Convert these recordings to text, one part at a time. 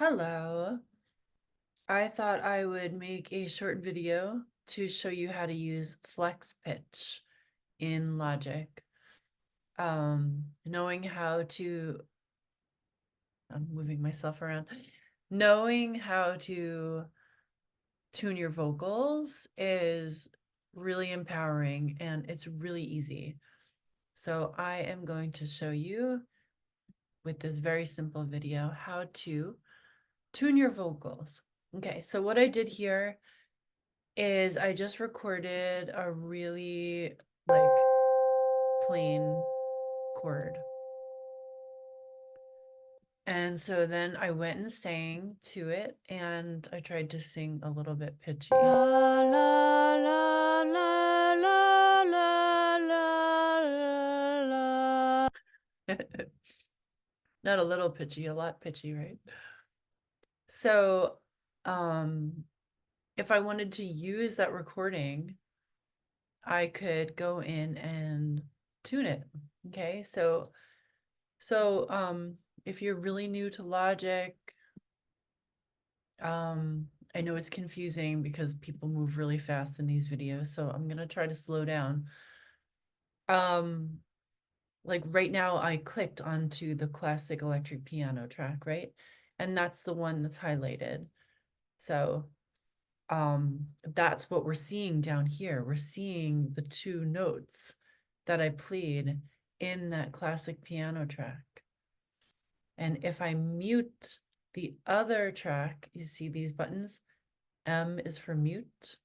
Hello. I thought I would make a short video to show you how to use flex pitch in Logic. Knowing how to, I'm moving myself around, knowing how to tune your vocals is really empowering and it's really easy. So I am going to show you with this very simple video how to tune your vocals. Okay, so what I did here is I just recorded a really like plain chord. And so then I went and sang to it and I tried to sing a little bit pitchy. La, la, la, la, la, la, la, la. Not a little pitchy, a lot pitchy, right? So if I wanted to use that recording, I could go in and tune it. Okay, so if you're really new to Logic, I know it's confusing because people move really fast in these videos, so I'm gonna try to slow down. Like right now I clicked onto the classic electric piano track, right? And that's the one that's highlighted. So that's what we're seeing down here. We're seeing the two notes that I played in that classic piano track. And if I mute the other track, you see these buttons, M is for mute.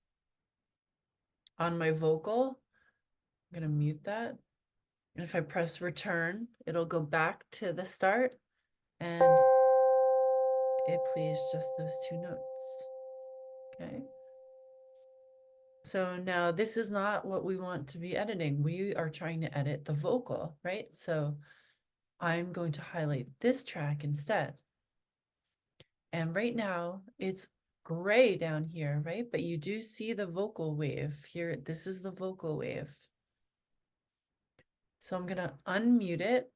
On my vocal, I'm gonna mute that. And if I press return, it'll go back to the start and it plays just those two notes, okay? So now this is not what we want to be editing. We are trying to edit the vocal, right? So I'm going to highlight this track instead. And right now it's gray down here, right? But you do see the vocal wave here. This is the vocal wave. So I'm gonna unmute it.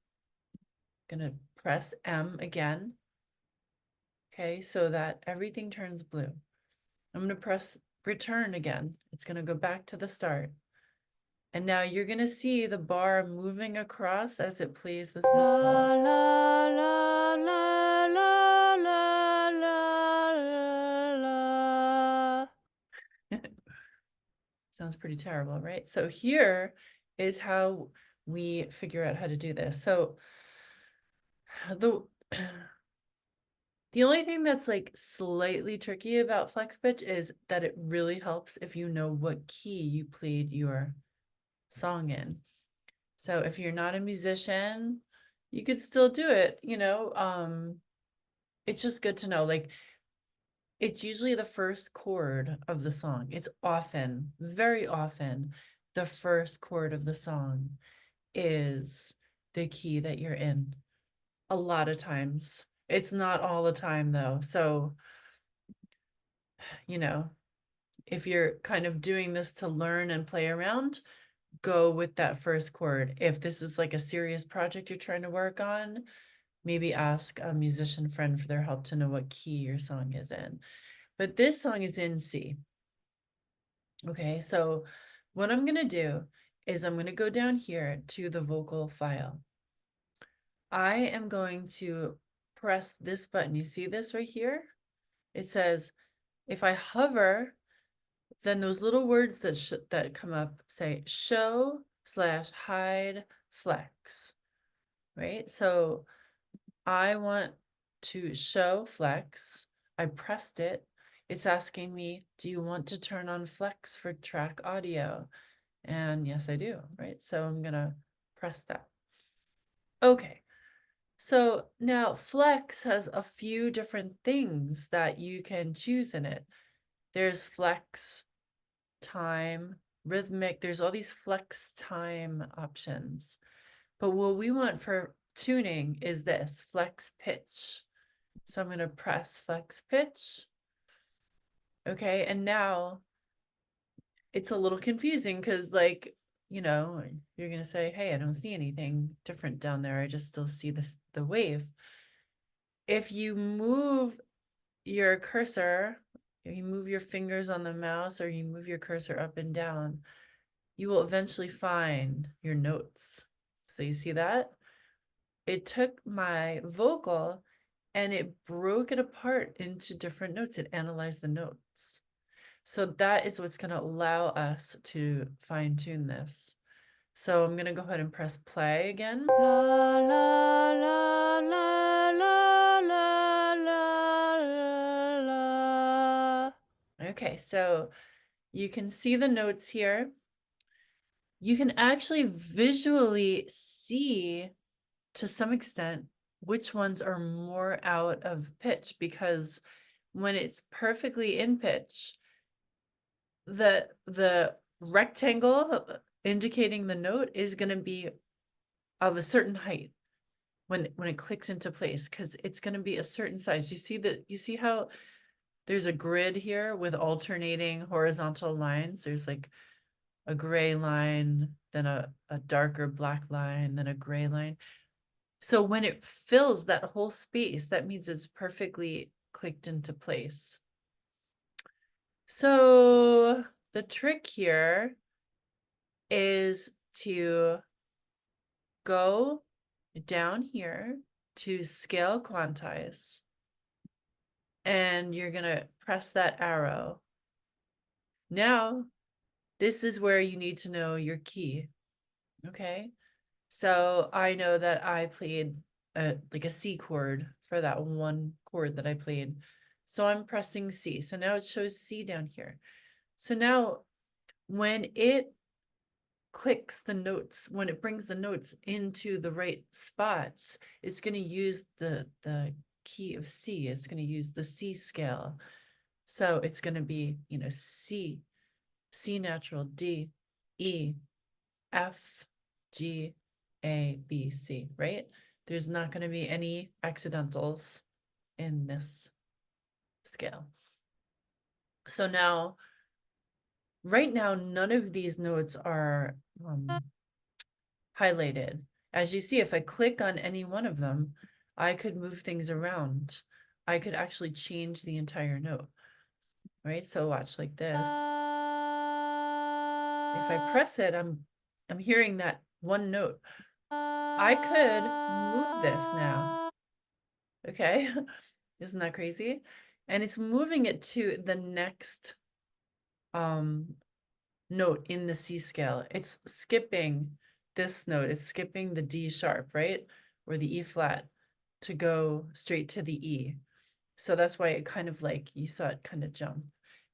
I'm gonna press M again. Okay, so that everything turns blue. I'm gonna press return again. It's gonna go back to the start. And now you're gonna see the bar moving across as it plays this vocal. La, la, la, la, la, la, la, la, la. Sounds pretty terrible, right? So here is how we figure out how to do this. So the only thing that's like slightly tricky about flex pitch is that it really helps if you know what key you played your song in. So if you're not a musician, you could still do it, you know. It's just good to know, like, it's usually the first chord of the song. It's often, very often, the first chord of the song is the key that you're in. A lot of times. It's not all the time though. So, you know, if you're kind of doing this to learn and play around, go with that first chord. If this is like a serious project you're trying to work on, maybe ask a musician friend for their help to know what key your song is in. But this song is in C. Okay, so what I'm gonna do is I'm gonna go down here to the vocal file. I am going to press this button. You see this right here? It says, if I hover, then those little words that come up say show / hide flex, right? So I want to show flex. I pressed it. It's asking me, do you want to turn on flex for track audio? And yes, I do, right? So I'm gonna press that. Okay, so now flex has a few different things that you can choose in it. There's flex time, rhythmic, there's all these flex time options. But what we want for tuning is this, flex pitch. So I'm gonna press flex pitch. Okay, and now it's a little confusing because, like, you know, you're gonna say, hey, I don't see anything different down there. I just still see the wave. If you move your cursor, you move your fingers on the mouse or you move your cursor up and down, you will eventually find your notes. So you see that? It took my vocal and it broke it apart into different notes. It analyzed the notes. So that is what's going to allow us to fine tune this. So I'm going to go ahead and press play again. La, la, la, la, la, la, la, la. Okay, so you can see the notes here. You can actually visually see, to some extent, which ones are more out of pitch, because when it's perfectly in pitch, the rectangle indicating the note is going to be of a certain height when it clicks into place, because it's going to be a certain size. You see how there's a grid here with alternating horizontal lines? There's like a gray line, then a darker black line, then a gray line. So when it fills that whole space, that means it's perfectly clicked into place. So the trick here is to go down here to scale quantize, and you're going to press that arrow. Now, this is where you need to know your key. Okay. So I know that I played like a C chord for that one chord that I played. So I'm pressing C. So now it shows C down here. So now when it clicks the notes, when it brings the notes into the right spots, it's going to use the key of C. It's going to use the C scale. So it's going to be, you know, C, C natural, D, E, F, G, A, B, C, right? There's not going to be any accidentals in this scale. So now, right now, none of these notes are highlighted. As you see, if I click on any one of them, I could move things around. I could actually change the entire note, right? So watch like this. If I press it, I'm hearing that one note. I could move this now. Okay, isn't that crazy? And it's moving it to the next note in the C scale. It's skipping this note. It's skipping the D sharp, right? Or the E flat to go straight to the E. So that's why it kind of like, you saw it kind of jump.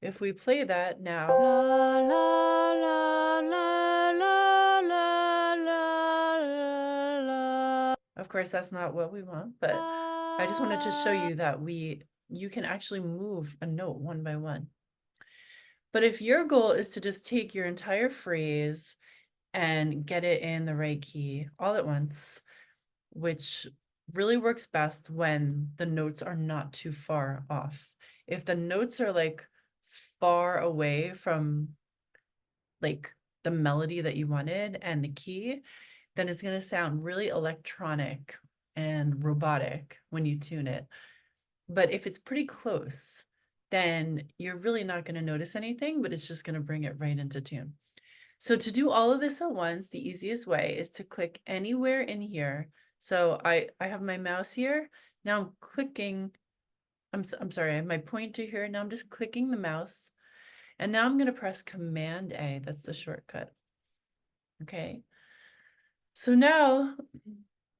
If we play that now, la, la, la, la, la, la, la, la. Of course, that's not what we want, but I just wanted to show you that you can actually move a note one by one. But if your goal is to just take your entire phrase and get it in the right key all at once, which really works best when the notes are not too far off. If the notes are like far away from like the melody that you wanted and the key, then it's going to sound really electronic and robotic when you tune it. But if it's pretty close, then you're really not going to notice anything, but it's just going to bring it right into tune. So to do all of this at once, the easiest way is to click anywhere in here. So I have my mouse here. Now I'm clicking, I'm sorry, I have my pointer here. Now I'm just clicking the mouse. And now I'm going to press Command A. That's the shortcut. Okay. So now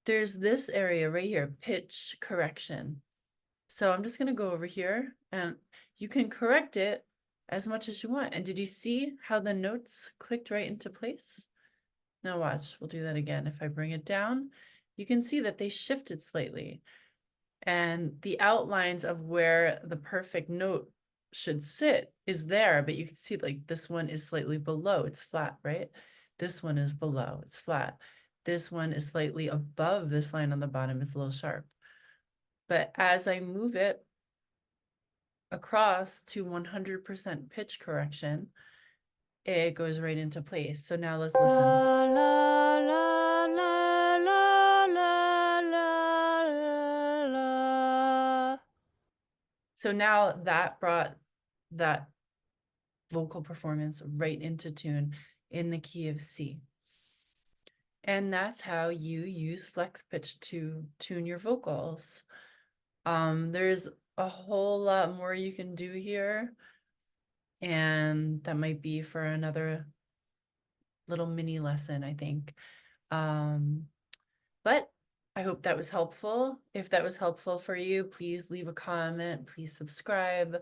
there's this area right here, pitch correction. So I'm just going to go over here and you can correct it as much as you want. And did you see how the notes clicked right into place? Now watch, we'll do that again. If I bring it down, you can see that they shifted slightly. And the outlines of where the perfect note should sit is there, but you can see like this one is slightly below, it's flat, right? This one is below, it's flat. This one is slightly above this line on the bottom, it's a little sharp. But as I move it across to 100% pitch correction, it goes right into place. So now let's listen. La, la, la, la, la, la, la, la. So now that brought that vocal performance right into tune in the key of C. And that's how you use flex pitch to tune your vocals. There's a whole lot more you can do here, and that might be for another little mini lesson, I think. But I hope that was helpful. If that was helpful for you, please leave a comment, please subscribe.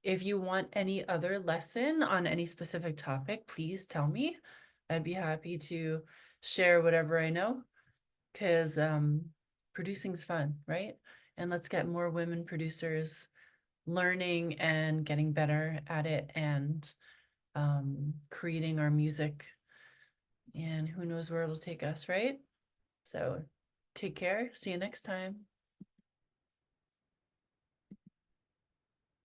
If you want any other lesson on any specific topic, please tell me. I'd be happy to share whatever I know, because producing's fun, right? And let's get more women producers learning and getting better at it, and creating our music. And who knows where it'll take us, right? So take care. See you next time.